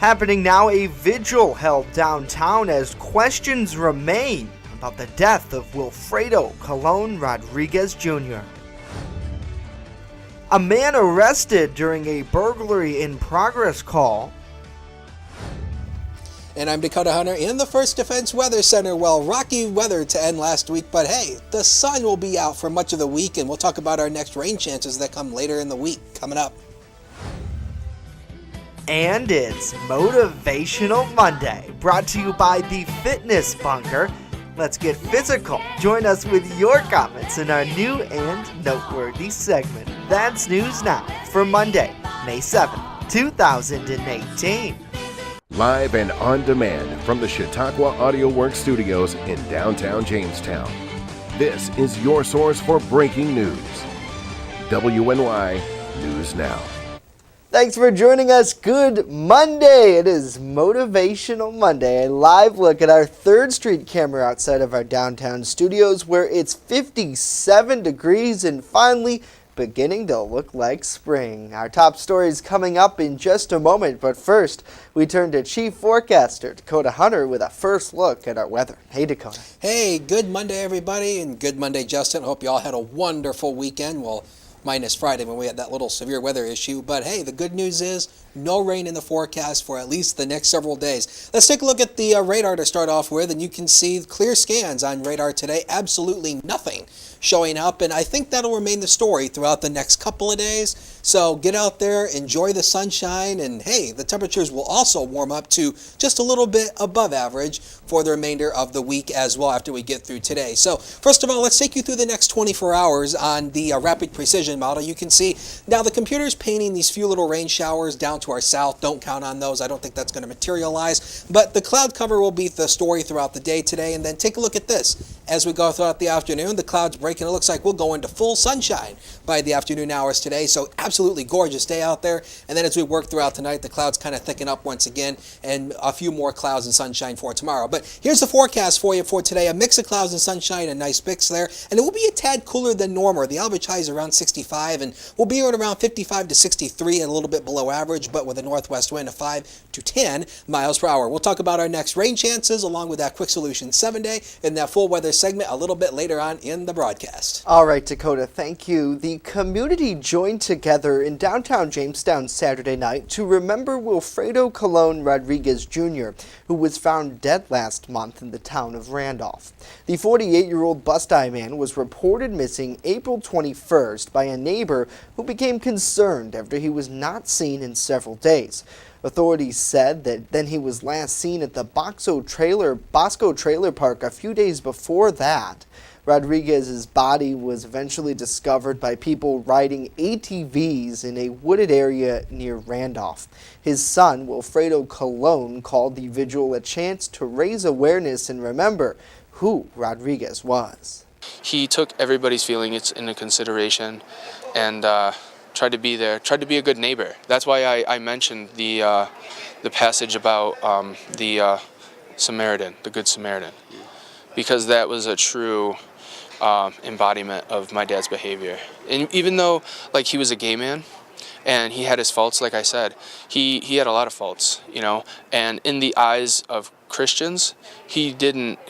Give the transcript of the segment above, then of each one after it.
Happening now, a vigil held downtown as questions remain about the death of Wilfredo Colon Rodriguez Jr. A man arrested during a burglary in progress call. And I'm Dakota Hunter in the First Defense Weather Center. Well, rocky weather to end last week, but hey, the sun will be out for much of the week, and we'll talk about our next rain chances that come later in the week coming up. And it's Motivational Monday, brought to you by the Fitness Bunker. Let's get physical. Join us with your comments in our new and noteworthy segment. That's News Now for Monday, May 7th, 2018. Live and on demand from the Chautauqua Audio Works Studios in downtown Jamestown. This is your source for breaking news. WNY News Now. Thanks for joining us. Good Monday. It is Motivational Monday, a live look at our 3rd Street camera outside of our downtown studios where it's 57 degrees and finally beginning to look like spring. Our top stories coming up in just a moment, but first we turn to Chief Forecaster Dakota Hunter with a first look at our weather. Hey, Dakota. Hey, good Monday, everybody, and good Monday, Justin. I hope you all had a wonderful weekend. Well, minus Friday when we had that little severe weather issue. But hey, the good news is no rain in the forecast for at least the next several days. Let's take a look at the radar to start off with, and you can see clear scans on radar today. Absolutely nothing showing up, and I think that'll remain the story throughout the next couple of days. So get out there, enjoy the sunshine, and hey, the temperatures will also warm up to just a little bit above average for the remainder of the week as well after we get through today. So first of all, let's take you through the next 24 hours on the rapid precision model. You can see now the computer's painting these few little rain showers down to our south. Don't count on those. I don't think that's going to materialize, but the cloud cover will be the story throughout the day today. And then take a look at this. As we go throughout the afternoon, the clouds break and it looks like we'll go into full sunshine by the afternoon hours today. So absolutely gorgeous day out there. And then as we work throughout tonight, the clouds kind of thicken up once again and a few more clouds and sunshine for tomorrow. But here's the forecast for you for today. A mix of clouds and sunshine, a nice mix there. And it will be a tad cooler than normal. The average high is around 65 and we'll be at around 55 to 63 and a little bit below average, but with a northwest wind of 5 to 10 miles per hour. We'll talk about our next rain chances along with that Quick Solution 7-day and that full weather segment a little bit later on in the broadcast. All right, Dakota, thank you. The community joined together in downtown Jamestown Saturday night to remember Wilfredo Colon Rodriguez Jr., who was found dead last month in the town of Randolph. The 48-year-old bust-eye man was reported missing April 21st by a neighbor who became concerned after he was not seen in several days. Authorities said that then he was last seen at the Bosco Trailer Park a few days before that. Rodriguez's body was eventually discovered by people riding ATVs in a wooded area near Randolph. His son, Wilfredo Colon, called the vigil a chance to raise awareness and remember who Rodriguez was. He took everybody's feelings into consideration and tried to be there, tried to be a good neighbor. That's why I mentioned the passage about the Samaritan, the Good Samaritan, because that was a true embodiment of my dad's behavior. And even though like he was a gay man and he had his faults, like I said, he had a lot of faults, you know, and in the eyes of Christians, he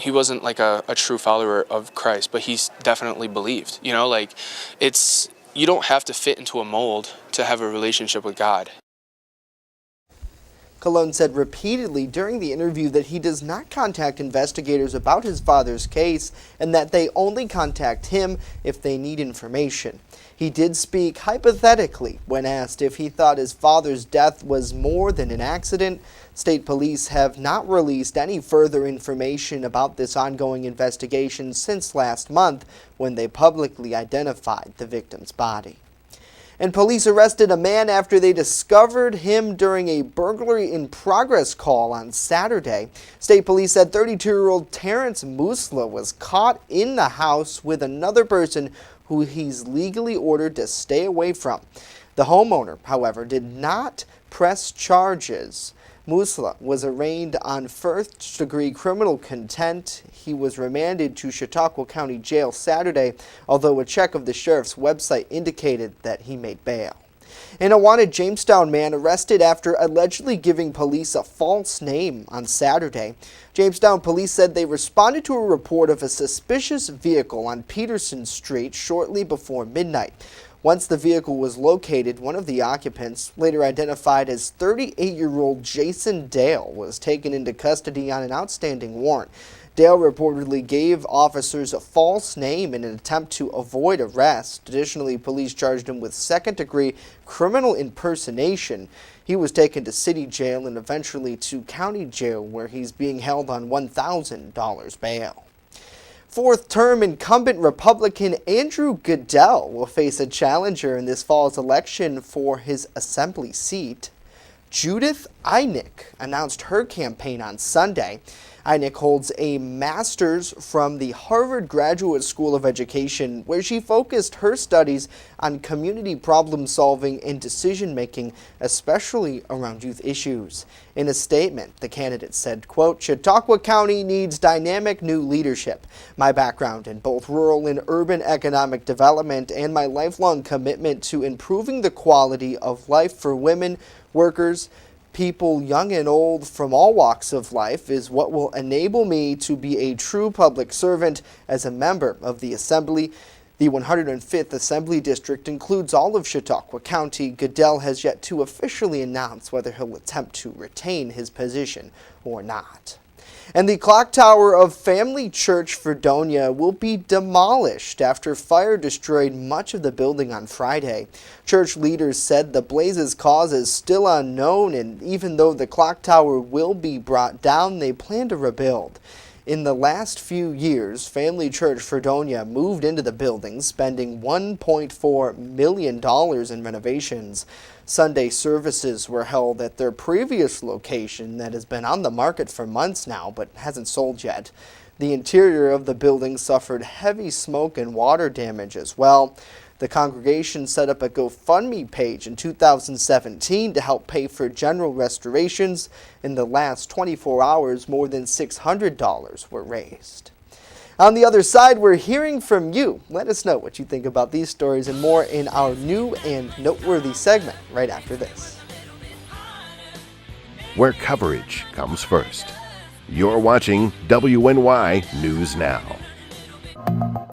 wasn't like a true follower of Christ, but he definitely believed, you know, like you don't have to fit into a mold to have a relationship with God. Colon said repeatedly during the interview that he does not contact investigators about his father's case and that they only contact him if they need information. He did speak hypothetically when asked if he thought his father's death was more than an accident. State police have not released any further information about this ongoing investigation since last month when they publicly identified the victim's body. And police arrested a man after they discovered him during a burglary in progress call on Saturday. State police said 32-year-old Terrence Musla was caught in the house with another person who he's legally ordered to stay away from. The homeowner, however, did not press charges. Musla was arraigned on first-degree criminal contempt. He was remanded to Chautauqua County Jail Saturday, although a check of the sheriff's website indicated that he made bail. And a wanted Jamestown man arrested after allegedly giving police a false name on Saturday. Jamestown police said they responded to a report of a suspicious vehicle on Peterson Street shortly before midnight. Once the vehicle was located, one of the occupants, later identified as 38-year-old Jason Dale, was taken into custody on an outstanding warrant. Dale reportedly gave officers a false name in an attempt to avoid arrest. Additionally, police charged him with second-degree criminal impersonation. He was taken to city jail and eventually to county jail, where he's being held on $1,000 bail. Fourth-term incumbent Republican Andrew Goodell will face a challenger in this fall's election for his assembly seat. Judith Einick announced her campaign on Sunday. Einick holds a master's from the Harvard Graduate School of Education, where she focused her studies on community problem solving and decision making, especially around youth issues. In a statement, the candidate said, quote, "Chautauqua County needs dynamic new leadership. My background in both rural and urban economic development and my lifelong commitment to improving the quality of life for women, workers, people young and old from all walks of life is what will enable me to be a true public servant as a member of the Assembly." The 105th Assembly District includes all of Chautauqua County. Goodell has yet to officially announce whether he'll attempt to retain his position or not. And the clock tower of Family Church Fredonia will be demolished after fire destroyed much of the building on Friday. Church leaders said the blaze's cause is still unknown, and even though the clock tower will be brought down, they plan to rebuild. In the last few years, Family Church Fredonia moved into the building, spending $1.4 million in renovations. Sunday services were held at their previous location that has been on the market for months now but hasn't sold yet. The interior of the building suffered heavy smoke and water damage as well. The congregation set up a GoFundMe page in 2017 to help pay for general restorations. In the last 24 hours, more than $600 were raised. On the other side, we're hearing from you. Let us know what you think about these stories and more in our new and noteworthy segment right after this. Where coverage comes first. You're watching WNY News Now.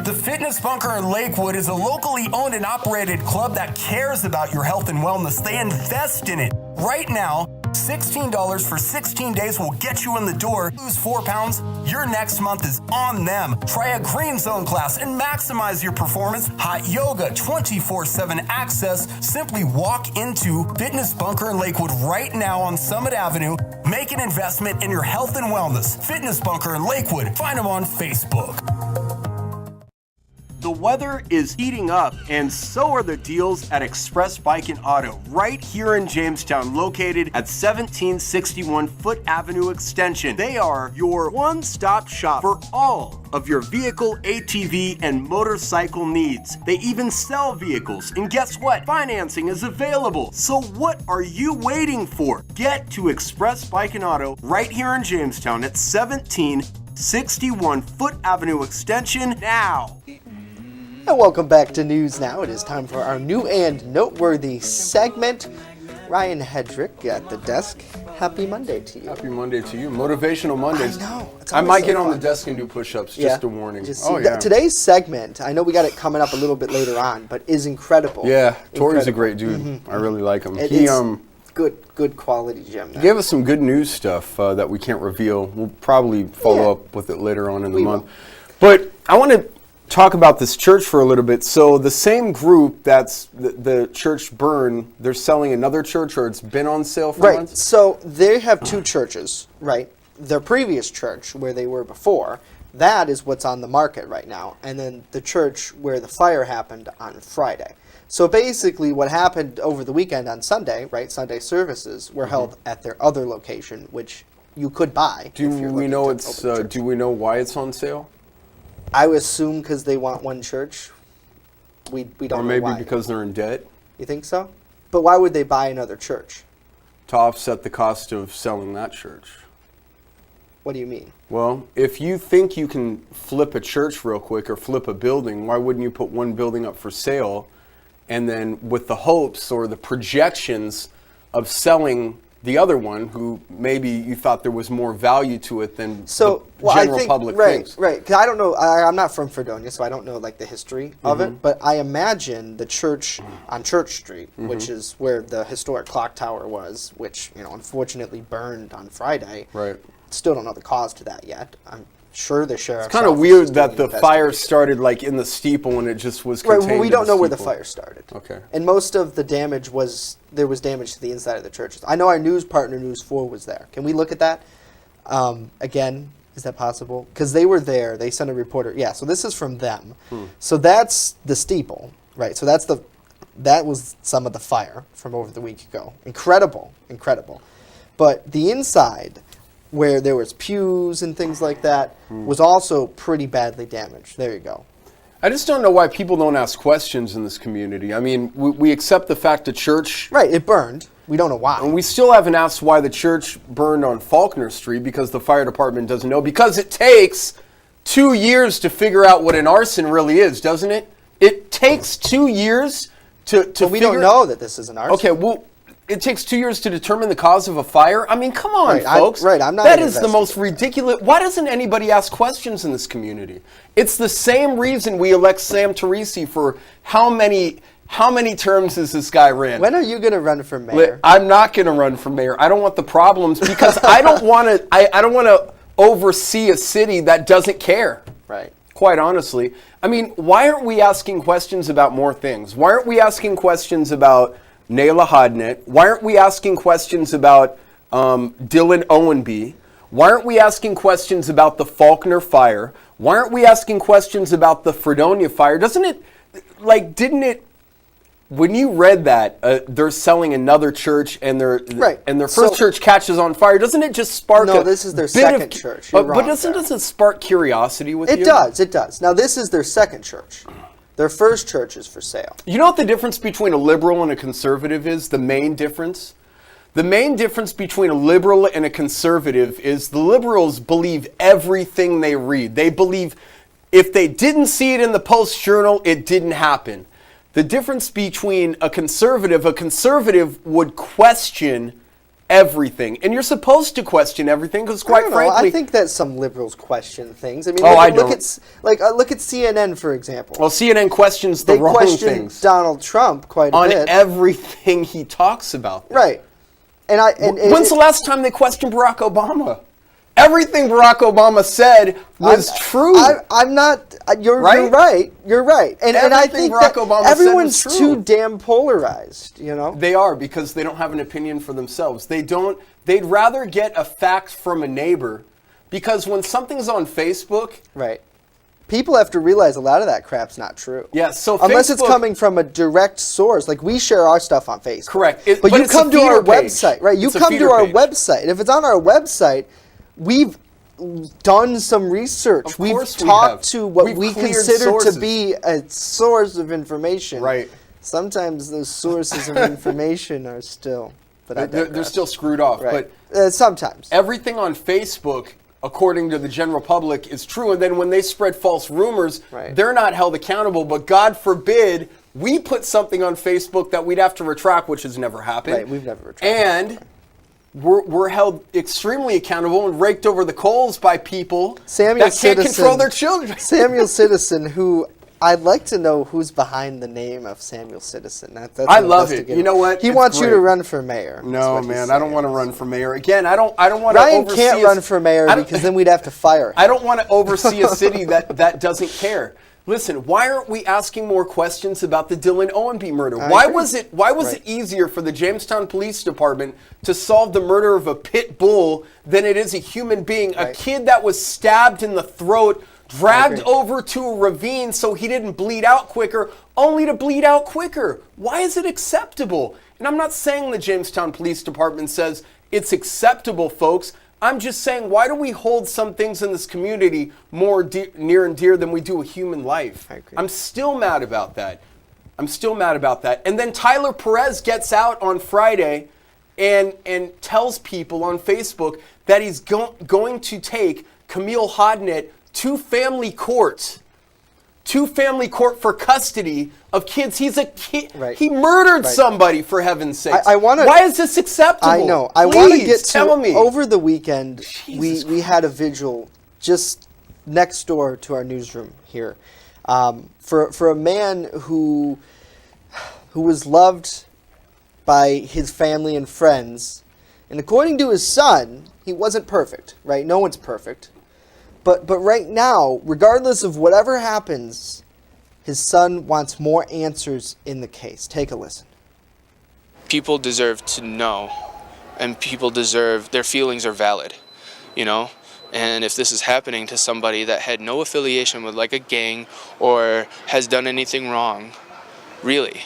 The Fitness Bunker in Lakewood is a locally owned and operated club that cares about your health and wellness. They invest in it. Right now, $16 for 16 days will get you in the door. Lose 4 pounds, your next month is on them. Try a green zone class and maximize your performance. Hot yoga, 24/7 access. Simply walk into Fitness Bunker in Lakewood right now on Summit Avenue. Make an investment in your health and wellness. Fitness Bunker in Lakewood. Find them on Facebook. The weather is heating up, and so are the deals at Express Bike and Auto, right here in Jamestown, located at 1761 Foot Avenue Extension. They are your one-stop shop for all of your vehicle, ATV, and motorcycle needs. They even sell vehicles, and guess what? Financing is available. So what are you waiting for? Get to Express Bike and Auto right here in Jamestown at 1761 Foot Avenue Extension now. And welcome back to News Now. It is time for our new and noteworthy segment. Ryan Hedrick at the desk. Happy Monday to you. Happy Monday to you. Motivational Mondays. I know. I might get on the desk and do push-ups. Just a warning. Today's segment, I know we got it coming up a little bit later on, but is incredible. Yeah, Tori's a great dude. I really like him. Good quality gym. He gave us some good news stuff that we can't reveal. We'll probably follow up with it later on in the month. But I want to talk about this church for a little bit. So the same group that's the church burned, they're selling another church, or it's been on sale for months? Right. So they have two churches, right? Their previous church, where they were before, that is what's on the market right now. And then the church where the fire happened on Friday. So basically what happened over the weekend on Sunday, right? Sunday services were held at their other location, which you could buy. Do we know do we know why it's on sale? I would assume because they want one church. We don't know why. Or maybe because they're in debt? You think so? But why would they buy another church? To offset the cost of selling that church. What do you mean? Well, if you think you can flip a church real quick or flip a building, why wouldn't you put one building up for sale and then with the hopes or the projections of selling the other one, who maybe you thought there was more value to it than the general public thinks. Right. 'Cause I don't know. I'm not from Fredonia, so I don't know like the history of it. But I imagine the church on Church Street, which is where the historic clock tower was, which unfortunately burned on Friday. Right. Still don't know the cause to that yet. I'm sure the sheriff's It's kind of office weird is that doing the an fire investigation. started like in the steeple and it just was Right, contained well, we in don't know where the steeple. fire started. Okay. And most of the damage there was damage to the inside of the churches. I know our news partner, News 4, was there. Can we look at that? Again, is that possible? Because they were there. They sent a reporter. Yeah, so this is from them. So that's the steeple, right? So that was some of the fire from over the week ago. Incredible. But the inside, where there was pews and things like that, was also pretty badly damaged. There you go. I just don't know why people don't ask questions in this community. I mean, we accept the fact the church, Right, it burned. We don't know why. and we still haven't asked why the church burned on Faulkner Street because the fire department doesn't know. Because it takes 2 years to figure out what an arson really is, doesn't it? It takes 2 years to But we don't figure- know that this is an arson. Okay, well, it takes 2 years to determine the cause of a fire. I mean, come on, Right, folks. I'm not That an is the most investigator. ridiculous. Why doesn't anybody ask questions in this community? It's the same reason we elect Sam Teresi for how many terms has this guy ran? When are you going to run for mayor? I'm not going to run for mayor. I don't want the problems because I don't want to. I don't want to oversee a city that doesn't care. Right. Quite honestly, I mean, why aren't we asking questions about more things? Why aren't we asking questions about Nayla Hodnett? Why aren't we asking questions about Dylan Owenby? Why aren't we asking questions about the Faulkner fire? Why aren't we asking questions about the Fredonia fire? Didn't it, when you read that, they're selling another church and their first church catches on fire, doesn't it just spark No, a this is their bit second church. You're but wrong doesn't there. it spark curiosity with you? It does. Now, this is their second church. Their first church is for sale. You know what the difference between a liberal and a conservative is? The main difference? The main difference between a liberal and a conservative is the liberals believe everything they read. They believe if they didn't see it in the Post-Journal, it didn't happen. The difference between a conservative would question everything. And you're supposed to question everything because quite frankly... I think that some liberals question things. I mean, look at CNN, for example. Well, CNN questions the wrong question things. Donald Trump quite a on bit. everything he talks about. Right. When's the last time they questioned Barack Obama? Everything Barack Obama said was true. I'm not. You're Right? You're right. And I Everything think Barack that Obama said was everyone's true. too damn polarized. You know. They are, because they don't have an opinion for themselves. They'd rather get a fact from a neighbor, because when something's on Facebook, Right. People have to realize a lot of that crap's not true. Yeah, so unless it's Facebook- coming from a direct source, like we share our stuff on Facebook. Correct. But you it's a come to our feeder page. website, right? You It's a come to feeder our page. website. If it's on our website, we've done some research. Of We've course we talked have. to what We've we cleared consider sources. to be a source of information. Right. Sometimes those sources of information are still, but I They're digress. still screwed off. right. But Sometimes. everything on Facebook, according to the general public, is true. And then when they spread false rumors, Right. they're not held accountable. But God forbid we put something on Facebook that we'd have to retract, which has never happened. Right, we've never retracted. And we're held extremely accountable and raked over the coals by people Samuel that can't Citizen- control their children. Samuel Citizen, who I'd like to know who's behind the name of Samuel Citizen. That's I an love it. investigative- You know what? He It's wants you to great. run for mayor. That's No, what he's man, I don't saying. want to run for mayor. Again, I don't want to Ryan oversee can't a- run for mayor I don't- because then we'd have to fire him. I don't want to oversee a city that doesn't care. Listen, why aren't we asking more questions about the Dylan Owenby murder? Why agree. was it Right. easier for the Jamestown Police Department to solve the murder of a pit bull than it is a human being? A Right. kid that was stabbed in the throat, dragged agree. over to a ravine so he didn't bleed out quicker, only to bleed out quicker. Why is it acceptable? And I'm not saying the Jamestown Police Department says it's acceptable, folks. I'm just saying, why do we hold some things in this community more near and dear than we do a human life? I agree. I'm still mad about that. And then Tyler Perez gets out on Friday and tells people on Facebook that he's going to take Camille Hodnett to family court to family court for custody of kids. He's a kid. Right. He murdered Right. somebody, for heaven's sake. I wanna- Why is this acceptable? I know. I want to Please, get to tell me. over the weekend. Jesus We had a vigil just next door to our newsroom here, for a man who was loved by his family and friends, and according to his son, he wasn't perfect. Right? No one's perfect, but right now, regardless of whatever happens, his son wants more answers in the case. Take a listen. People deserve to know, and people deserve, their feelings are valid, you know? And if this is happening to somebody that had no affiliation with like a gang or has done anything wrong, really,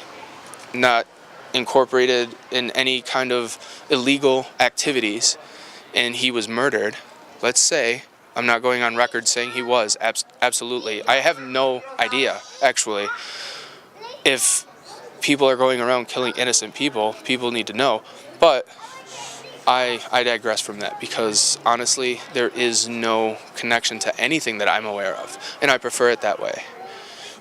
not incorporated in any kind of illegal activities, and he was murdered, let's say, I'm not going on record saying he was, absolutely. I have no idea, actually. If people are going around killing innocent people, people need to know. But I digress from that because, honestly, there is no connection to anything that I'm aware of, and I prefer it that way.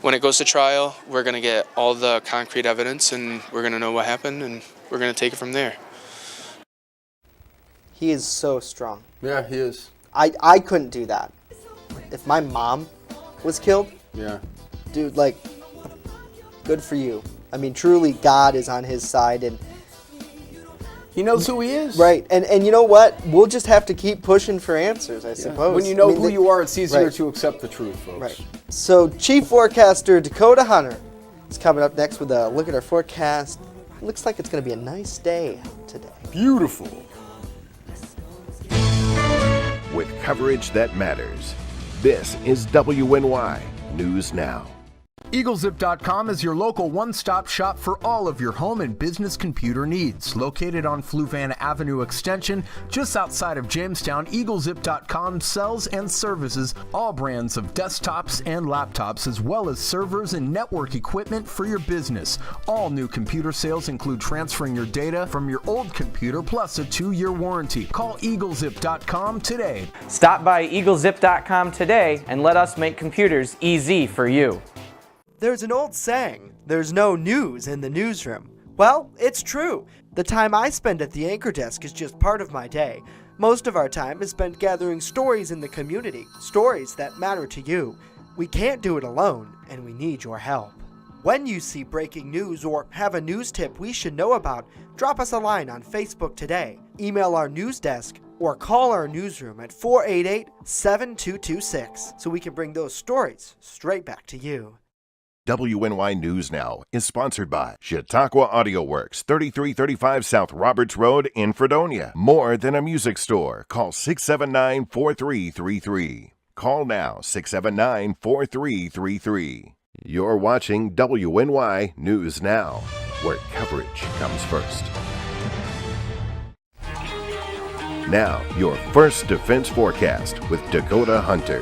When it goes to trial, we're going to get all the concrete evidence, and we're going to know what happened, and we're going to take it from there. He is so strong. Yeah, he is. I couldn't do that. If my mom was killed, Yeah. dude, like, good for you. I mean, truly, God is on his side, and He knows who he is. right. And you know what? We'll just have to keep pushing for answers, I Yeah. suppose. When you know I mean, who you are, it's easier right. to accept the truth, folks. Right. So, Chief Forecaster Dakota Hunter is coming up next with a look at our forecast. Looks like it's going to be a nice day today. Beautiful. With coverage that matters. This is WNY News Now. EagleZip.com is your local one-stop shop for all of your home and business computer needs. Located on Fluvan Avenue Extension, just outside of Jamestown, EagleZip.com sells and services all brands of desktops and laptops, as well as servers and network equipment for your business. All new computer sales include transferring your data from your old computer, plus a 2-year warranty. Call EagleZip.com today. Stop by EagleZip.com today and let us make computers easy for you. There's an old saying, there's no news in the newsroom. Well, it's true. The time I spend at the anchor desk is just part of my day. Most of our time is spent gathering stories in the community, stories that matter to you. We can't do it alone, and we need your help. When you see breaking news or have a news tip we should know about, drop us a line on Facebook today, email our news desk, or call our newsroom at 488-7226 so we can bring those stories straight back to you. WNY News Now is sponsored by Chautauqua Audio Works, 3335 South Roberts Road in Fredonia. More than a music store. Call 679-4333. Call now, 679-4333. You're watching WNY News Now, where coverage comes first. Now, your first defense forecast with Dakota Hunter.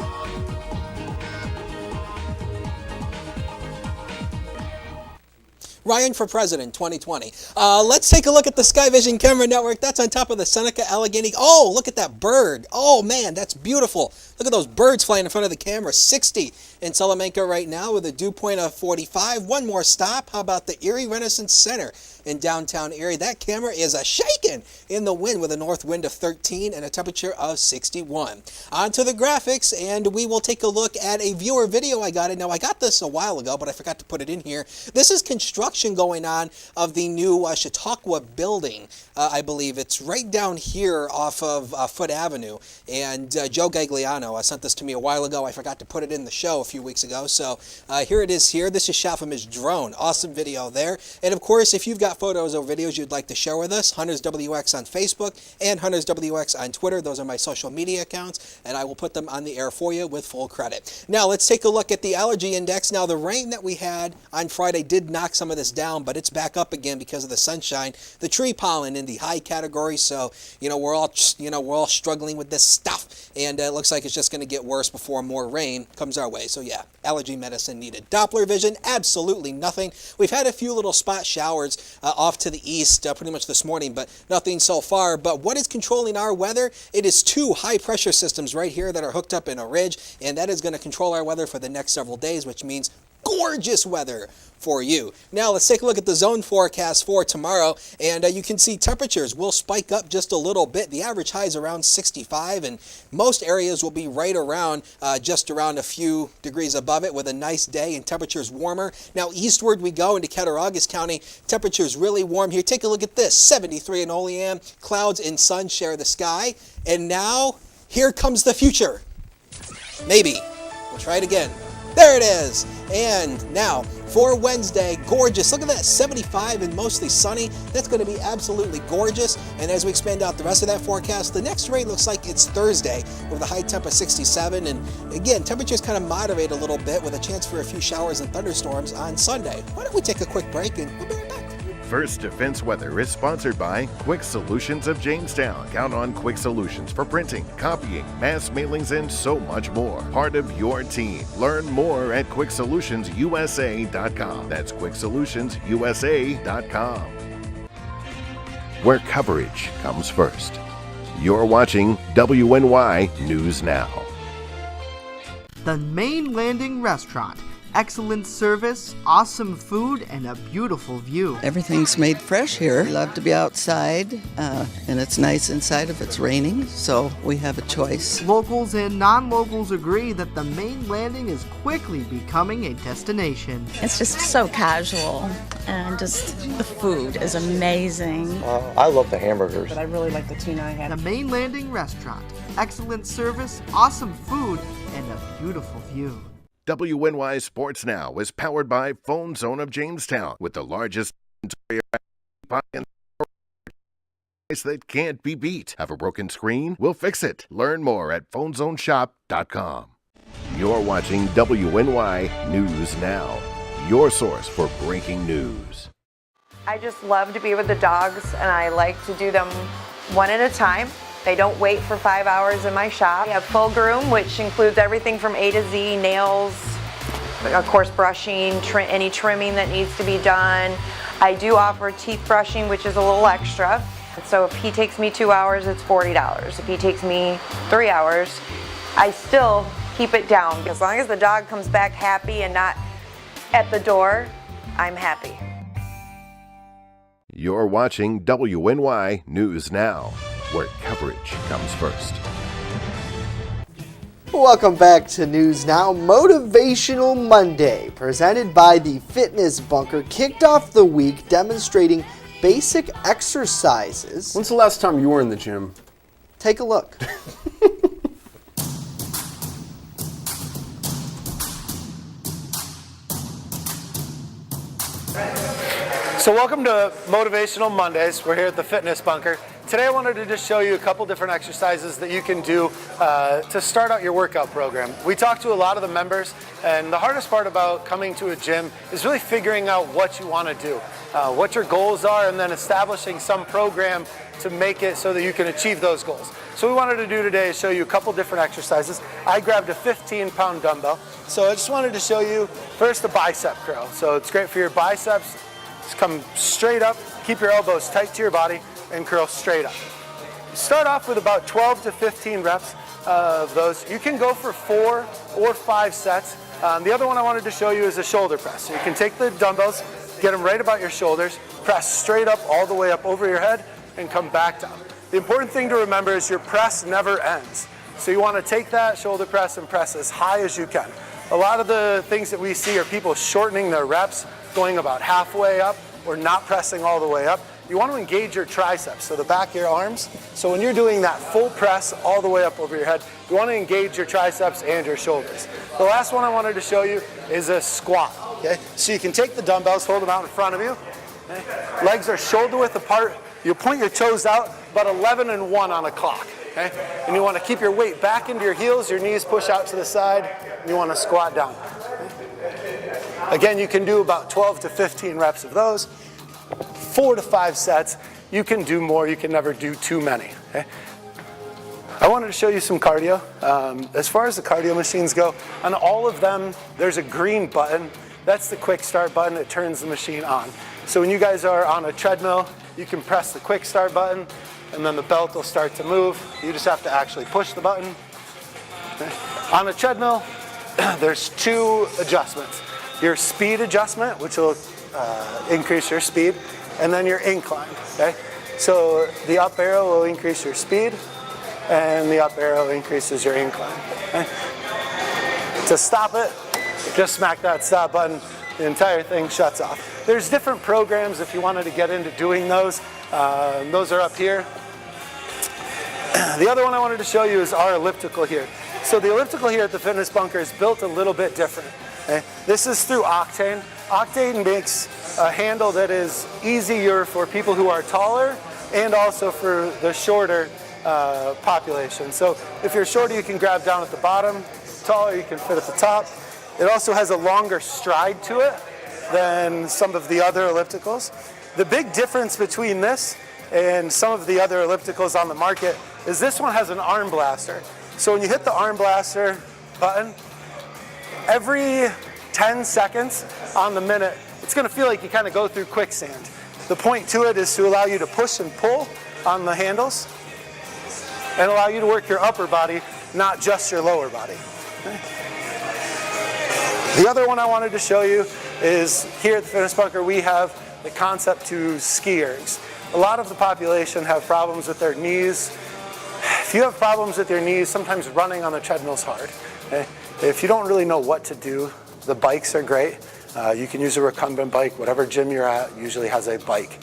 Ryan for President 2020. Let's take a look at the Sky Vision Camera Network. That's on top of the Seneca Allegheny. Oh, look at that bird. Oh, man, that's beautiful. Look at those birds flying in front of the camera. 60 in Salamanca right now with a dew point of 45. One more stop. How about the Erie Renaissance Center in downtown Erie? That camera is a shaking in the wind with a north wind of 13 and a temperature of 61. On to the graphics, and we will take a look at a viewer video I got. Now, I got this a while ago, but I forgot to put it in here. This is construction going on of the new Chautauqua building. I believe it's right down here off of Foote Avenue. And Joe Gagliano sent this to me a while ago. I forgot to put it in the show a few weeks ago. So here it is here. This is shot from his drone. Awesome video there. And of course, if you've got photos or videos you'd like to share with us, Hunters WX on Facebook and Hunters WX on Twitter. Those are my social media accounts, and I will put them on the air for you with full credit. Now, let's take a look at the allergy index. Now, the rain that we had on Friday did knock some of this down, but it's back up again because of the sunshine. The tree pollen in the high category, so we're all struggling with this stuff, and it looks like it's just going to get worse before more rain comes our way. So So yeah, allergy medicine needed. Doppler vision, absolutely nothing. We've had a few little spot showers off to the east pretty much this morning, but nothing so far. But what is controlling our weather? It is 2 high pressure systems right here that are hooked up in a ridge, and that is going to control our weather for the next several days, which means gorgeous weather for you. Now let's take a look at the zone forecast for tomorrow, and you can see temperatures will spike up just a little bit. The average high is around 65, and most areas will be right around just around a few degrees above it with a nice day and temperatures warmer. Now eastward we go into Cattaraugus County. Temperatures really warm here. Take a look at this, 73 in Olean. Clouds and sun share the sky, and now here comes the future. Maybe. We'll try it again. There it is. And now for Wednesday, gorgeous. Look at that, 75 and mostly sunny. That's going to be absolutely gorgeous. And as we expand out the rest of that forecast, the next rate looks like it's Thursday with a high temp of 67. And again, temperatures kind of moderate a little bit with a chance for a few showers and thunderstorms on Sunday. Why don't we take a quick break and we'll be right back. First Defense Weather is sponsored by Quick Solutions of Jamestown. Count on Quick Solutions for printing, copying, mass mailings, and so much more. Part of your team. Learn more at QuickSolutionsUSA.com. That's QuickSolutionsUSA.com. Where coverage comes first. You're watching WNY News Now. The Main Landing Restaurant. Excellent service, awesome food, and a beautiful view. Everything's made fresh here. We love to be outside, and it's nice inside if it's raining, so we have a choice. Locals and non-locals agree that the Main Landing is quickly becoming a destination. It's just so casual, and just the food is amazing. I love the hamburgers. But I really like the tuna I had. The Main Landing Restaurant. Excellent service, awesome food, and a beautiful view. WNY Sports Now is powered by Phone Zone of Jamestown, with the largest inventory that can't be beat. Have a broken screen? We'll fix it. Learn more at PhoneZoneShop.com. You're watching WNY News Now, your source for breaking news. I just love to be with the dogs, and I like to do them one at a time. They don't wait for 5 hours in my shop. We have full groom, which includes everything from A to Z, nails, of course brushing, any trimming that needs to be done. I do offer teeth brushing, which is a little extra. So if he takes me 2 hours, it's $40. If he takes me 3 hours, I still keep it down. As long as the dog comes back happy and not at the door, I'm happy. You're watching WNY News Now, where coverage comes first. Welcome back to News Now. Motivational Monday, presented by the Fitness Bunker, kicked off the week demonstrating basic exercises. When's the last time you were in the gym? Take a look. So welcome to Motivational Mondays. We're here at the Fitness Bunker. Today I wanted to just show you a couple different exercises that you can do to start out your workout program. We talked to a lot of the members, and the hardest part about coming to a gym is really figuring out what you want to do, what your goals are, and then establishing some program to make it so that you can achieve those goals. So what we wanted to do today is show you a couple different exercises. I grabbed a 15-pound dumbbell. So I just wanted to show you first the bicep curl. So it's great for your biceps. Just come straight up, keep your elbows tight to your body, and curl straight up. Start off with about 12 to 15 reps of those. You can go for 4 or 5 sets. The other one I wanted to show you is a shoulder press. So you can take the dumbbells, get them right about your shoulders, press straight up all the way up over your head, and come back down. The important thing to remember is your press never ends. So you want to take that shoulder press and press as high as you can. A lot of the things that we see are people shortening their reps, going about halfway up or not pressing all the way up. You want to engage your triceps, so the back of your arms. So when you're doing that full press all the way up over your head, you want to engage your triceps and your shoulders. The last one I wanted to show you is a squat. Okay? So you can take the dumbbells, hold them out in front of you. Okay? Legs are shoulder width apart. You point your toes out, about 11 and 1 on a clock. Okay? And you want to keep your weight back into your heels, your knees push out to the side, and you want to squat down. Again, you can do about 12 to 15 reps of those. 4 to 5 sets. You can do more. You can never do too many. Okay? I wanted to show you some cardio. As far as the cardio machines go, on all of them, there's a green button. That's the quick start button. It turns the machine on. So when you guys are on a treadmill, you can press the quick start button, and then the belt will start to move. You just have to actually push the button. Okay. On a treadmill, there's 2 adjustments. Your speed adjustment, which will increase your speed, and then your incline. Okay. So the up arrow will increase your speed, and the up arrow increases your incline. Okay? To stop it, just smack that stop button, the entire thing shuts off. There's different programs if you wanted to get into doing those. Those are up here. The other one I wanted to show you is our elliptical here. So the elliptical here at the Fitness Bunker is built a little bit different. Okay? This is through Octane. Octane makes a handle that is easier for people who are taller and also for the shorter population. So if you're shorter, you can grab down at the bottom. Taller, you can fit at the top. It also has a longer stride to it than some of the other ellipticals. The big difference between this and some of the other ellipticals on the market is this one has an arm blaster. So when you hit the arm blaster button, every 10 seconds on the minute, it's going to feel like you kind of go through quicksand. The point to it is to allow you to push and pull on the handles and allow you to work your upper body, not just your lower body. Okay. The other one I wanted to show you is here at the Fitness Bunker, we have the Concept 2 ski ergs. A lot of the population have problems with their knees. If you have problems with your knees, sometimes running on the treadmill is hard. Okay? If you don't really know what to do, the bikes are great. You can use a recumbent bike. Whatever gym you're at usually has a bike.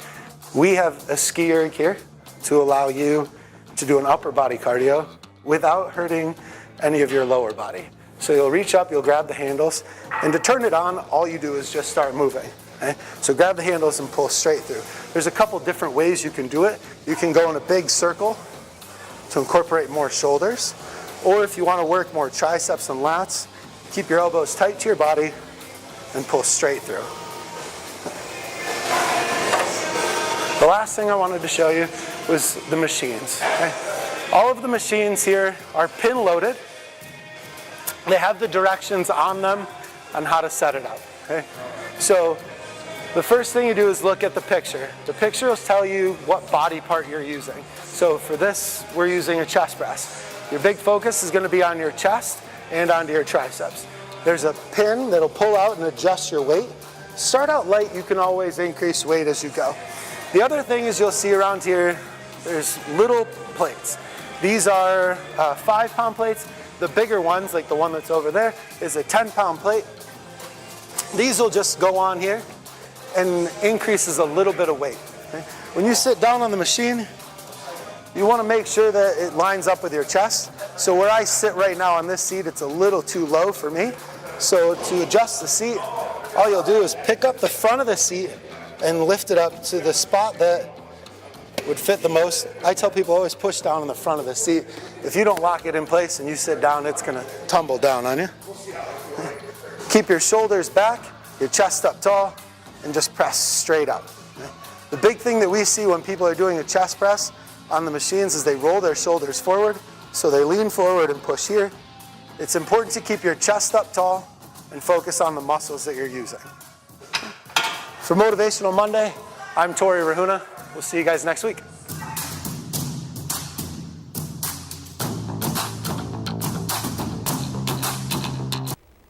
We have a ski erg here to allow you to do an upper body cardio without hurting any of your lower body. So you'll reach up, you'll grab the handles, and to turn it on, all you do is just start moving. Okay? So grab the handles and pull straight through. There's a couple different ways you can do it. You can go in a big circle to incorporate more shoulders, or if you want to work more triceps and lats, keep your elbows tight to your body and pull straight through. The last thing I wanted to show you was the machines. Okay? All of the machines here are pin loaded. They have the directions on them on how to set it up. Okay? So the first thing you do is look at the picture. The picture will tell you what body part you're using. So for this, we're using a chest press. Your big focus is going to be on your chest and onto your triceps. There's a pin that'll pull out and adjust your weight. Start out light, you can always increase weight as you go. The other thing is you'll see around here, there's little plates. These are 5-pound plates. The bigger ones, like the one that's over there, is a 10-pound plate. These will just go on here and increases a little bit of weight. Okay? When you sit down on the machine, you want to make sure that it lines up with your chest. So where I sit right now on this seat, it's a little too low for me. So to adjust the seat, all you'll do is pick up the front of the seat and lift it up to the spot that would fit the most. I tell people always push down on the front of the seat. If you don't lock it in place and you sit down, it's going to tumble down on you. Keep your shoulders back, your chest up tall, and just press straight up. The big thing that we see when people are doing a chest press on the machines is they roll their shoulders forward, so they lean forward and push here. It's important to keep your chest up tall and focus on the muscles that you're using. For Motivational Monday, I'm Tori Rahuna. We'll see you guys next week.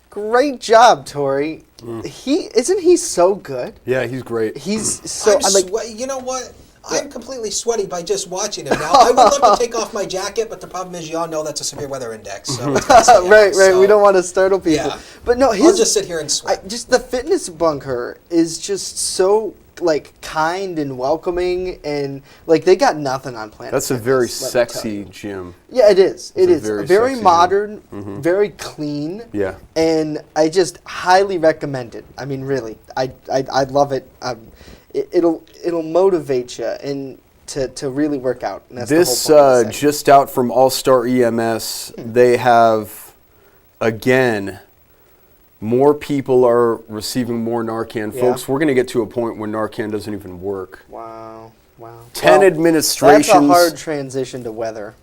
Great job, Tori. Isn't he so good? Yeah, he's great. He's so. You know what? I'm completely sweaty by just watching him now. I would love to take off my jacket, but the problem is you all know that's a severe weather index. So right. So, we don't want to startle people. Yeah. But no, I'll just sit here and sweat. Just the Fitness Bunker is just so kind and welcoming, and they got nothing on Planet That's Fitness, a very sexy gym. Yeah, it is. It is very sexy modern, very clean. Yeah. And I just highly recommend it. I mean, really, I love it. It'll motivate you and to really work out. And that's this the whole point of the segment. Just out from All Star EMS, they have again. More people are receiving more Narcan. Yeah. Folks, we're going to get to a point where Narcan doesn't even work. Wow. 10 administrations. That's a hard transition to weather.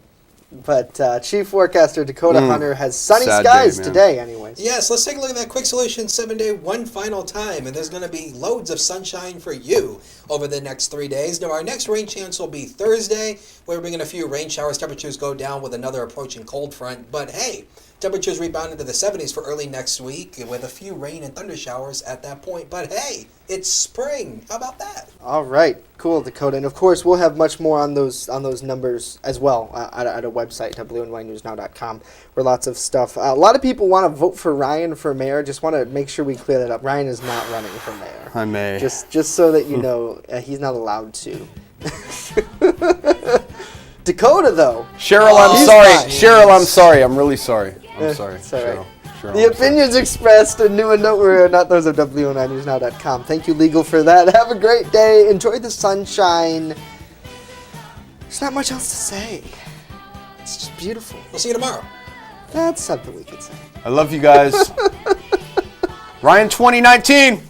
But Chief Forecaster Dakota Hunter has sunny Sad skies day, man. today, anyways. Yes, let's take a look at that Quick Solution 7-day one final time, and there's going to be loads of sunshine for you over the next 3 days. Now, our next rain chance will be Thursday. We're bringing a few rain showers. Temperatures go down with another approaching cold front, but hey, temperatures rebound into the 70s for early next week with a few rain and thunder showers at that point. But hey, it's spring. How about that? All right, cool, Dakota. And of course, we'll have much more on those numbers as well at our website, WNYNewsNow.com, where lots of stuff. A lot of people want to vote for Ryan for mayor. Just want to make sure we clear that up. Ryan is not running for mayor. I may. Just so that you know, he's not allowed to. Dakota, though. Cheryl, I'm sorry. Cheryl, I'm sorry. I'm really sorry. I'm sorry. It's all right. Cheryl, The opinions expressed in New and Noteworthy are not those of WNYNewsNow.com. Thank you, Legal, for that. Have a great day. Enjoy the sunshine. There's not much else to say. It's just beautiful. We'll see you tomorrow. That's something we could say. I love you guys. Ryan 2019.